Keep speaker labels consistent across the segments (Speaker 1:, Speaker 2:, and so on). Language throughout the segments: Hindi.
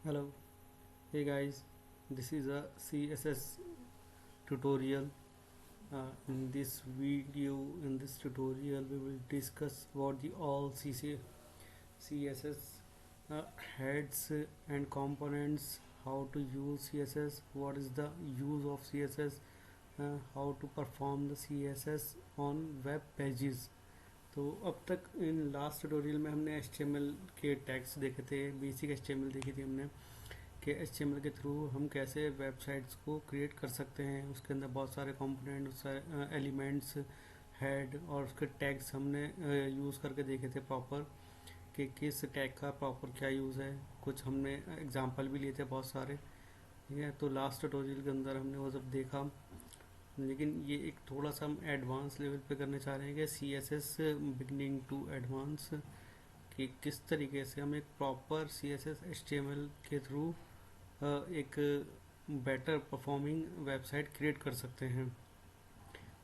Speaker 1: Hello, hey guys, this is a CSS tutorial. In this tutorial, we will discuss about the all CSS uh, heads and components, how to use CSS, what is the use of CSS, how to perform the CSS on web pages. तो अब तक इन लास्ट ट्यूटोरियल में हमने HTML के टैग्स देखे थे, बेसिक HTML देखी थी हमने कि HTML के थ्रू हम कैसे वेबसाइट्स को क्रिएट कर सकते हैं। उसके अंदर बहुत सारे कंपोनेंट, सारे एलिमेंट्स, हेड और उसके टैग्स हमने यूज़ करके देखे थे प्रॉपर कि किस टैग का प्रॉपर क्या यूज़ है। कुछ हमने एग्जांपल भी लिए थे बहुत सारे, ठीक है। तो लास्ट ट्यूटोरियल के अंदर हमने वो सब देखा, लेकिन ये एक थोड़ा सा हम एडवांस लेवल पे करने चाह रहे हैं कि CSS बिगनिंग टू एडवांस, कि किस तरीके से हम एक प्रॉपर CSS HTML के थ्रू एक बेटर परफॉर्मिंग वेबसाइट क्रिएट कर सकते हैं।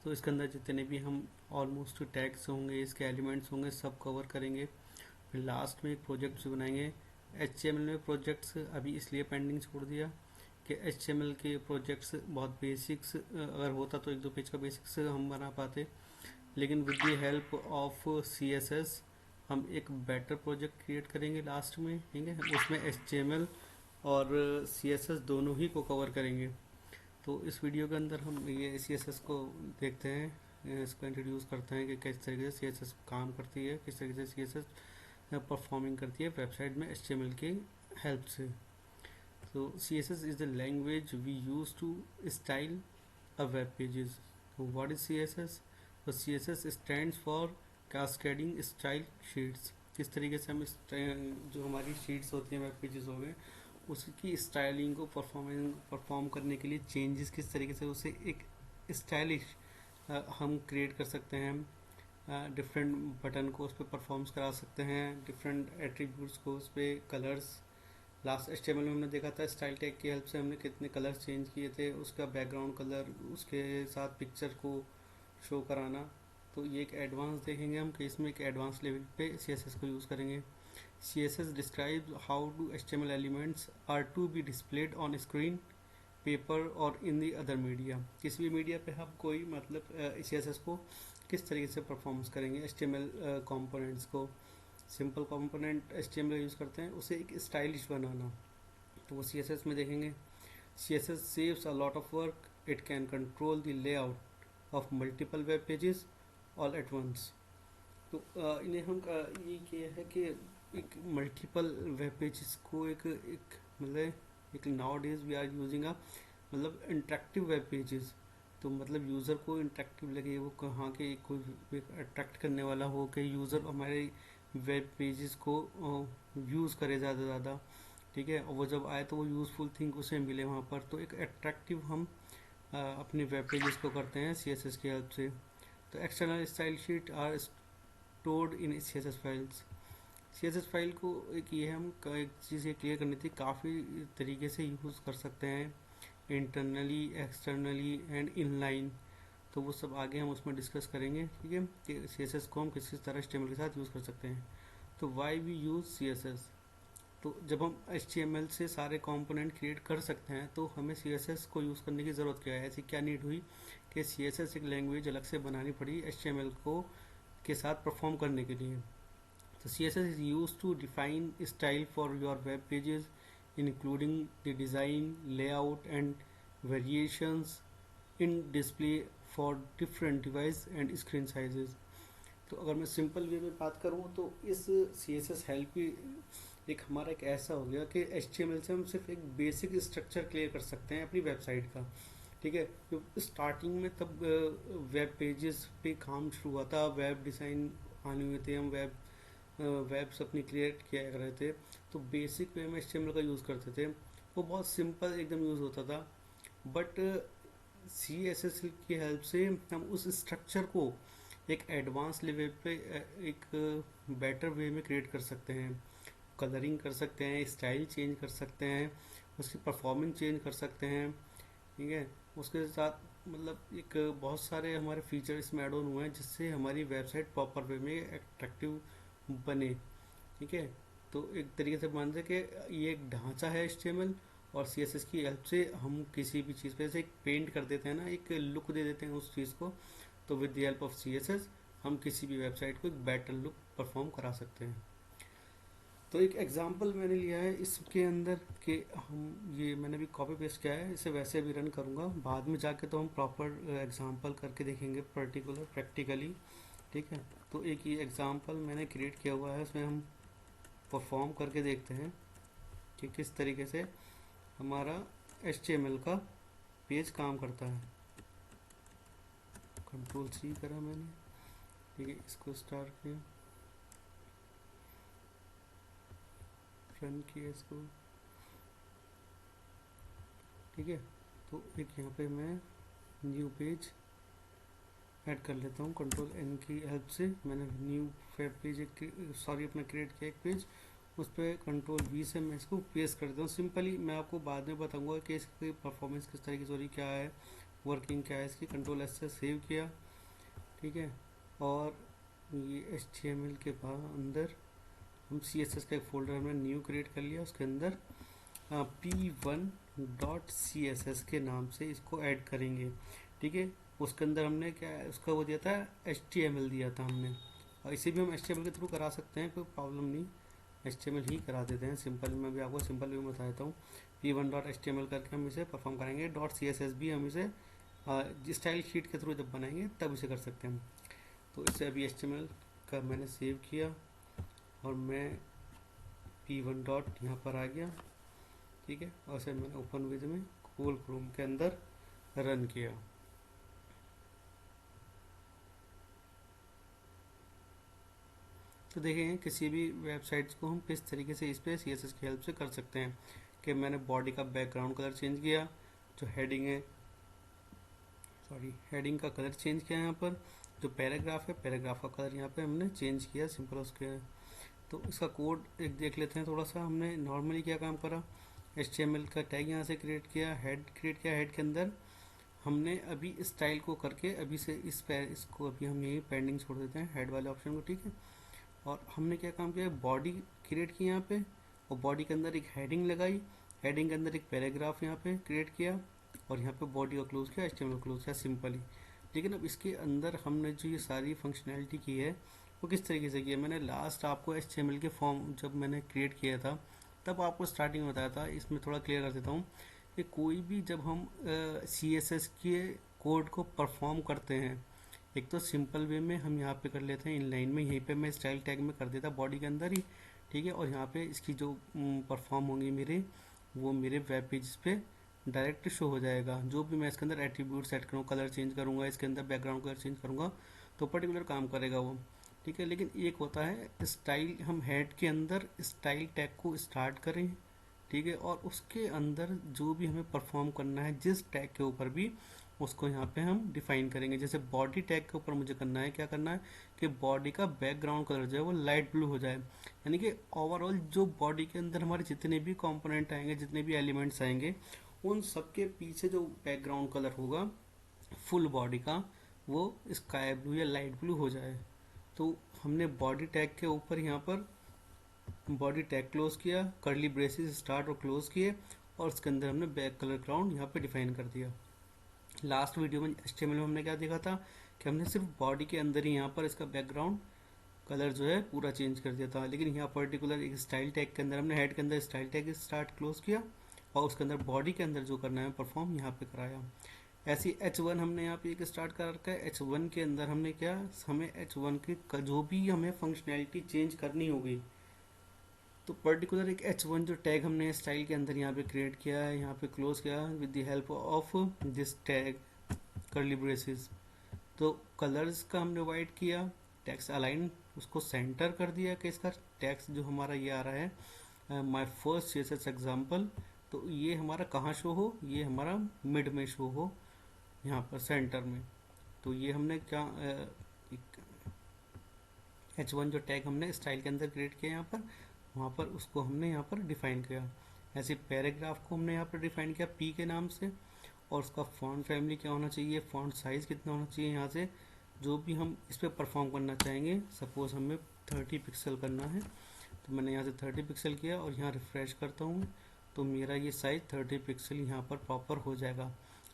Speaker 1: तो इसके अंदर जितने भी हम ऑलमोस्ट टैग्स होंगे, इसके एलिमेंट्स होंगे, सब कवर करेंगे। फिर लास्ट में एक प्रोजेक्ट्स बनाएंगे। HTML में प्रोजेक्ट्स अभी इसलिए पेंडिंग छोड़ दिया कि HTML के प्रोजेक्ट्स बहुत बेसिक्स, अगर होता तो एक दो पेज का बेसिक्स हम बना पाते, लेकिन with the help of CSS हम एक बेटर प्रोजेक्ट क्रिएट करेंगे लास्ट में, ठीक है। उसमें HTML और CSS दोनों ही को कवर करेंगे। तो इस वीडियो के अंदर हम ये CSS को देखते हैं, इसको इंट्रोड्यूस करते हैं कि किस तरीके से CSS काम करती है, किस तरीके से CSS परफॉर्मिंग करती है वेबसाइट में HTML की हेल्प से। तो CSS is the language we use to style a web pages. So what is CSS? तो CSS stands for Cascading Style Sheets. किस तरीके से हम जो हमारी शीट्स होती हैं, वेब पेजेस हो गए, उसकी स्टाइलिंग को परफॉर्म करने के लिए चेंजेस किस तरीके से उसे एक स्टाइलिश हम क्रिएट कर सकते हैं। डिफरेंट बटन को उस पर परफॉर्म्स करा सकते हैं, डिफरेंट एट्रीब्यूट्स को उस पर, कलर्स। लास्ट HTML में हमने देखा था स्टाइल टैग की हेल्प से हमने कितने कलर्स चेंज किए थे, उसका बैकग्राउंड कलर, उसके साथ पिक्चर को शो कराना। तो ये एक एडवांस देखेंगे हम कि इसमें एक एडवांस लेवल पे CSS को यूज़ करेंगे। CSS describes how do HTML elements are to be displayed on screen, paper और इन दी अदर मीडिया। किसी भी मीडिया पे हम कोई मतलब CSS को किस तरीके से परफॉर्मेंस करेंगे, HTML कंपोनेंट्स को। सिंपल कंपोनेंट HTML यूज़ करते हैं, उसे एक स्टाइलिश बनाना, तो वो CSS में देखेंगे। CSS saves a lot of work. It can control the layout of multiple web pages all at once. तो इन्हें हम ये किया है कि एक मल्टीपल वेब पेजेस को एक एक मतलब एक nowadays we are using a मतलब इंटरेक्टिव वेब पेजेस। तो मतलब यूज़र को इंटरेक्टिव लगे, वो कहाँ के कोई अट्रैक्ट करने वाला हो कि यूज़र हमारे वेब पेजेस को यूज़ करे ज़्यादा से ज़्यादा, ठीक है। और वो जब आए तो वो यूज़फुल थिंग उसे मिले वहाँ पर। तो एक अट्रैक्टिव हम अपने वेब पेजेस को करते हैं CSS की हेल्प से। तो external style sheet are stored in CSS files. CSS file को एक ये हम एक चीज़ ये क्लियर करनी थी, काफ़ी तरीके से यूज़ कर सकते हैं, इंटरनली, एक्सटर्नली एंड इनलाइन। तो वो सब आगे हम उसमें डिस्कस करेंगे, ठीक है, कि CSS को हम किस किस तरह HTML के साथ यूज़ कर सकते हैं। तो वाई वी यूज़ CSS? तो जब हम HTML से सारे कंपोनेंट क्रिएट कर सकते हैं तो हमें CSS को यूज़ करने की ज़रूरत क्या है, ऐसी क्या नीड हुई कि CSS एक लैंग्वेज अलग से बनानी पड़ी HTML को के साथ परफॉर्म करने के लिए। तो CSS is used to define style for your web pages, including the design, layout, and variations in display for different device and screen sizes. तो अगर मैं सिंपल वे में बात करूँ तो इस CSS हेल्प की एक हमारा एक ऐसा हो गया कि HTML से हम सिर्फ एक बेसिक स्ट्रक्चर क्लियर कर सकते हैं अपनी वेबसाइट का, ठीक है। तो स्टार्टिंग में तब वेब पेजेस पे काम शुरू हुआ था, वेब डिज़ाइन आने हुए थे, हम वेब्स अपनी क्रिएट किया कर रहे थे। तो बेसिक वे में HTML का यूज़ करते थे, वो बहुत सिंपल एकदम यूज़ होता था। बट CSS की हेल्प से हम उस स्ट्रक्चर को एक एडवांस लेवल पे एक बेटर वे में क्रिएट कर सकते हैं, कलरिंग कर सकते हैं, स्टाइल चेंज कर सकते हैं, उसकी परफॉर्मेंस चेंज कर सकते हैं, ठीक है। उसके साथ मतलब एक बहुत सारे हमारे फीचर इसमें ऐड ऑन हुए हैं जिससे हमारी वेबसाइट प्रॉपर वे में अट्रैक्टिव बने, ठीक है। तो एक तरीके से मान लें कि ये एक ढांचा है HTML, और CSS की हेल्प से हम किसी भी चीज़ पे से एक पेंट कर देते हैं ना, एक लुक दे देते हैं उस चीज़ को। तो with the help of CSS हम किसी भी वेबसाइट को एक बेटर लुक परफॉर्म करा सकते हैं। तो एक एग्जांपल मैंने लिया है इसके अंदर कि हम ये मैंने भी कॉपी पेस्ट किया है, इसे वैसे भी रन करूँगा, बाद में जाके तो हम प्रॉपर एग्जांपल करके देखेंगे पर्टिकुलर प्रैक्टिकली। ठीक है, तो एक ये एग्जांपल मैंने क्रिएट किया हुआ है, उसमें हम परफॉर्म करके देखते हैं कि किस तरीके से हमारा HTML का पेज काम करता है। Ctrl+C करा मैंने, ठीक है, इसको स्टार्ट किया, रन किया इसको। ठीक है, तो एक यहाँ पे मैं न्यू पेज ऐड कर लेता हूँ, Ctrl+N की हेल्प से मैंने न्यू वेब पेज अपना क्रिएट किया एक पेज, उस पर Ctrl+V से मैं इसको पेस्ट कर देता हूँ सिंपली। मैं आपको बाद में बताऊंगा कि इसकी परफॉर्मेंस किस तरीके से हो रही, क्या है वर्किंग, क्या है इसकी। Ctrl+S से सेव किया, ठीक है, और ये HTML के अंदर हम CSS का एक फोल्डर हमने न्यू क्रिएट कर लिया, उसके अंदर p1.css के नाम से इसको ऐड करेंगे। ठीक है, उसके अंदर हमने क्या उसका वो दिया था, HTML दिया था हमने, और इसे भी हम HTML के थ्रू करा सकते हैं, कोई प्रॉब्लम नहीं, HTML ही करा देते हैं सिंपल। मैं भी आपको सिंपल भी बता देता हूँ, p1.html करके हम इसे परफॉर्म करेंगे। .css भी हम इसे स्टाइल शीट के थ्रू जब बनाएंगे तब इसे कर सकते हैं। तो इसे अभी HTML का मैंने सेव किया और मैं p1 डॉट यहाँ पर आ गया। ठीक है, और इसे मैंने ओपन विद में गूगल क्रोम के अंदर रन किया। तो देखें किसी भी वेबसाइट्स को हम किस तरीके से इस पर CSS की हेल्प से कर सकते हैं। कि मैंने बॉडी का बैकग्राउंड कलर चेंज किया, जो हेडिंग है हेडिंग का कलर चेंज किया, यहाँ पर जो पैराग्राफ है पैराग्राफ का कलर यहाँ पे हमने चेंज किया सिंपल उसके। तो इसका कोड एक देख लेते हैं थोड़ा सा। हमने नॉर्मली क्या काम करा, HTML का टैग यहाँ से क्रिएट किया, हेड क्रिएट किया, हेड के अंदर हमने अभी स्टाइल को करके अभी से इसको अभी हम यही पेंडिंग छोड़ देते हैं हेड वाले ऑप्शन को। ठीक है, और हमने क्या काम किया, बॉडी क्रिएट की यहाँ पे, और बॉडी के अंदर एक हेडिंग लगाई, हेडिंग के अंदर एक पैराग्राफ यहाँ पे क्रिएट किया, और यहाँ पे बॉडी को क्लोज किया, HTML को क्लोज किया सिंपली। लेकिन अब इसके अंदर हमने जो ये सारी फंक्शनैलिटी की है वो किस तरीके से की है, मैंने लास्ट आपको HTML के फॉर्म जब मैंने क्रिएट किया था तब आपको स्टार्टिंग में बताया था, इसमें थोड़ा क्लियर कर देता हूँ कि कोई भी जब हम CSS के कोड को परफॉर्म करते हैं, एक तो सिंपल वे में हम यहाँ पे कर लेते हैं इनलाइन में, यहीं पे मैं स्टाइल टैग में कर देता बॉडी के अंदर ही। ठीक है, और यहाँ पे इसकी जो परफॉर्म होंगी मेरे, वो मेरे वेब पेज पे डायरेक्ट शो हो जाएगा। जो भी मैं इसके अंदर एट्रीब्यूट सेट करूँ, कलर चेंज करूँगा, इसके अंदर बैकग्राउंड कलर चेंज करूँगा, तो पर्टिकुलर काम करेगा वो। ठीक है, लेकिन एक होता है स्टाइल, हम हेड के अंदर स्टाइल टैग को स्टार्ट करें, ठीक है, और उसके अंदर जो भी हमें परफॉर्म करना है जिस टैग के ऊपर भी, उसको यहाँ पे हम डिफाइन करेंगे। जैसे बॉडी टैग के ऊपर मुझे करना है, क्या करना है कि बॉडी का बैकग्राउंड कलर जो है वो लाइट ब्लू हो जाए, यानी कि ओवरऑल जो बॉडी के अंदर हमारे जितने भी कंपोनेंट आएंगे, जितने भी एलिमेंट्स आएंगे, उन सबके पीछे जो बैकग्राउंड कलर होगा फुल बॉडी का, वो स्काई ब्लू या लाइट ब्लू हो जाए। तो हमने बॉडी टैग के ऊपर यहाँ पर बॉडी टैग क्लोज किया, कर्ली ब्रेसेस स्टार्ट और क्लोज किए, और उसके अंदर हमने बैक कलर ग्राउंड यहाँ पे डिफाइन कर दिया। लास्ट वीडियो में HTML में हमने क्या देखा था कि हमने सिर्फ बॉडी के अंदर ही यहाँ पर इसका बैकग्राउंड कलर जो है पूरा चेंज कर दिया था, लेकिन यहाँ पर्टिकुलर एक स्टाइल टैग के अंदर हमने हेड के अंदर स्टाइल टैग स्टार्ट क्लोज किया, और उसके अंदर बॉडी के अंदर जो करना है परफॉर्म यहाँ पे कराया। ऐसी H1 हमने यहाँ पे एक स्टार्ट कर रखा है। H1 के अंदर हमने क्या, हमें H1 के जो भी हमें फंक्शनैलिटी चेंज करनी होगी, तो पर्टिकुलर एक H1 जो टैग हमने स्टाइल के अंदर यहाँ पे क्रिएट किया है, यहाँ पे क्लोज किया with the help of this tag curly braces. तो कलर्स का हमने वाइट किया, टेक्स्ट अलाइन उसको सेंटर कर दिया कि इसका टेक्स्ट जो हमारा ये आ रहा है माय फर्स्ट CSS एग्जांपल, तो ये हमारा कहाँ शो हो, ये हमारा मिड में शो हो, यहाँ पर सेंटर में। तो ये हमने क्या H1 जो टैग हमने स्टाइल के अंदर क्रिएट किया यहाँ पर, वहाँ पर उसको हमने यहाँ पर डिफाइन किया। ऐसे पैराग्राफ को हमने यहाँ पर डिफाइन किया P के नाम से, और उसका फॉन्ट फैमिली क्या होना चाहिए, फॉन्ट साइज़ कितना होना चाहिए, यहाँ से जो भी हम इस पर परफॉर्म करना चाहेंगे, सपोज हमें 30 पिक्सल करना है, तो तो मैंने यहाँ से 30 पिक्सल किया और यहाँ रिफ्रेश करता हूँ तो मेरा ये साइज 30 पिक्सल यहाँ पर प्रॉपर हो जाएगा।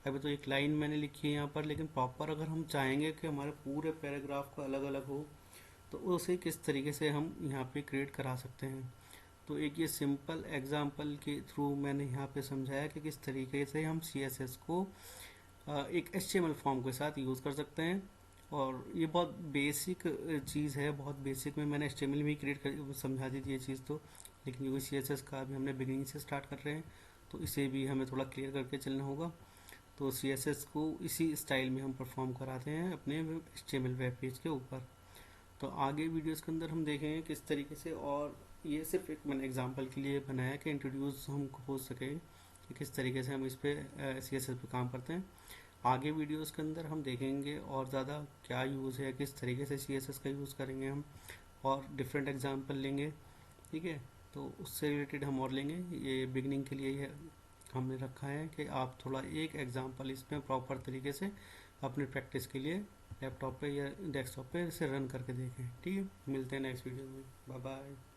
Speaker 1: अभी तो एक लाइन मैंने लिखी है यहाँ पर, लेकिन प्रॉपर अगर हम चाहेंगे कि हमारे पूरे पैराग्राफ को अलग अलग हो तो उसे किस तरीके से हम यहाँ पे क्रिएट करा सकते हैं। तो एक ये सिंपल एग्जांपल के थ्रू मैंने यहाँ पे समझाया कि किस तरीके से हम CSS को एक HTML फॉर्म के साथ यूज़ कर सकते हैं। और ये बहुत बेसिक चीज़ है, बहुत बेसिक में मैंने HTML में ही क्रिएट कर समझा दी थी ये चीज़ तो, लेकिन क्योंकि CSS का अभी हमने बिगिनिंग से स्टार्ट कर रहे हैं तो इसे भी हमें थोड़ा क्लियर करके चलना होगा। तो CSS को इसी स्टाइल में हम परफॉर्म कराते हैं अपने HTML वेब पेज के ऊपर। तो आगे वीडियोस के अंदर हम देखेंगे किस तरीके से, और ये सिर्फ एक मैंने एग्जांपल के लिए बनाया कि इंट्रोड्यूस हमको हो सके कि किस तरीके से हम इस पे CSS पे काम करते हैं। आगे वीडियोस के अंदर हम देखेंगे और ज़्यादा क्या यूज़ है, किस तरीके से CSS का यूज़ करेंगे हम, और डिफरेंट एग्जांपल लेंगे। ठीक है, तो उससे रिलेटेड हम और लेंगे। ये बिगनिंग के लिए ये हमने रखा है कि आप थोड़ा एक एग्जांपल इसमें प्रॉपर तरीके से अपने प्रैक्टिस के लिए लैपटॉप पे या डेस्कटॉप पे इसे रन करके देखें। ठीक है, मिलते हैं नेक्स्ट वीडियो में। Bye bye.